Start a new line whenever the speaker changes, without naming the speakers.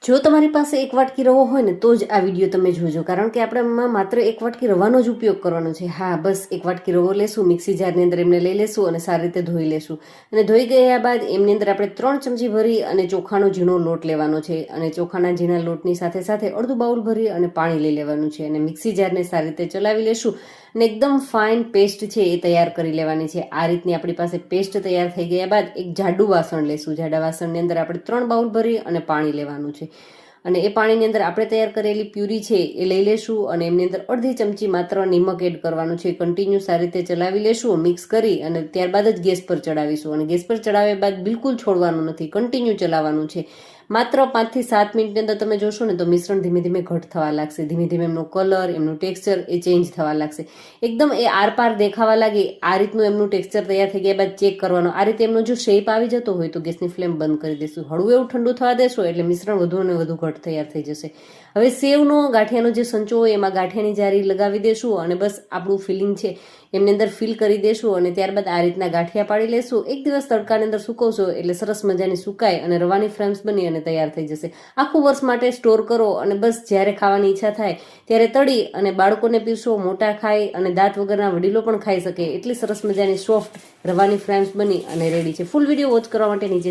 જો તમારી પાસે એક વાટકી રવો હોય ને તો જ આ વિડીયો તમે જોજો, કારણ કે આપણે એમાં માત્ર એક વાટકી રવાનો જ ઉપયોગ કરવાનો છે. હા, બસ એક વાટકી રવો લેશું, મિક્સી જારની અંદર એમને લઈ લેશું અને સારી રીતે ધોઈ લેશું. અને ધોઈ ગયા બાદ એમની અંદર આપણે 3 ચમચી ભરી અને ચોખાનો ઝીણો લોટ લેવાનો છે. અને ચોખાના ઝીણા લોટની સાથે સાથે અડધું બાઉલ ભરી અને પાણી લઈ લેવાનું છે. અને મિક્સી જારને સારી રીતે ચલાવી લેશું અને એકદમ ફાઇન પેસ્ટ છે એ તૈયાર કરી લેવાની છે. આ રીતની આપણી પાસે પેસ્ટ તૈયાર થઈ ગયા બાદ એક જાડું વાસણ લેશું. જાડા વાસણની અંદર આપણે 3 બાઉલ ભરી અને પાણી લેવાનું છે. અને એ પાણીની અંદર આપણે તૈયાર કરેલી પ્યુરી છે એ લઈ લેશું અને એમની અંદર અડધી ચમચી માત્ર નિમક એડ કરવાનું છે. કન્ટિન્યુ સારી રીતે ચલાવી લેશું, મિક્સ કરી અને ત્યારબાદ જ ગેસ પર ચડાવીશું. અને ગેસ પર ચડાવ્યા બાદ બિલકુલ છોડવાનું નથી, કન્ટિન્યુ ચલાવવાનું છે. માત્ર 5 થી 7 મિનિટની અંદર તમે જોશો ને તો મિશ્રણ ધીમે ધીમે ઘટ થવા લાગશે. ધીમે ધીમે એમનો કલર, એમનું ટેક્સચર એ ચેન્જ થવા લાગશે. એકદમ એ આરપાર દેખાવા લાગે આ રીતનું એમનું ટેક્સચર તૈયાર થઈ ગયા બાદ ચેક કરવાનો. આ રીતે એમનો જો શેપ આવી જતો હોય તો ગેસની ફ્લેમ બંધ કરી દેશું. હળવું એવું ઠંડુ થવા દેશો એટલે મિશ્રણ વધુ અને વધુ ઘટ તૈયાર થઈ જશે. હવે સેવનો ગાંઠિયાનો જે સંચો હોય એમાં ગાંઠિયાની જારી લગાવી દેશું અને બસ આપણું ફિલિંગ છે એમની અંદર ફિલ કરી દેશું. અને ત્યારબાદ આ રીતના ગાંઠિયા પાડી લેશું. એક દિવસ તડકાની અંદર સૂકવશો એટલે સરસ મજાની સુકાય અને રવાની ફ્રેમ્સ બની અને તૈયાર થઈ જશે. આખું વર્ષ માટે સ્ટોર કરો અને બસ જ્યારે ખાવાની ઈચ્છા થાય ત્યારે તળી અને બાળકોને પીરસો. મોટા ખાય અને દાંત વગરના વડીલો પણ ખાઈ શકે એટલી સરસ મજાની સોફ્ટ રવાની ફ્રેમ્સ બની અને રેડી છે. ફૂલ વિડીયો વોચ કરવા માટે નીચે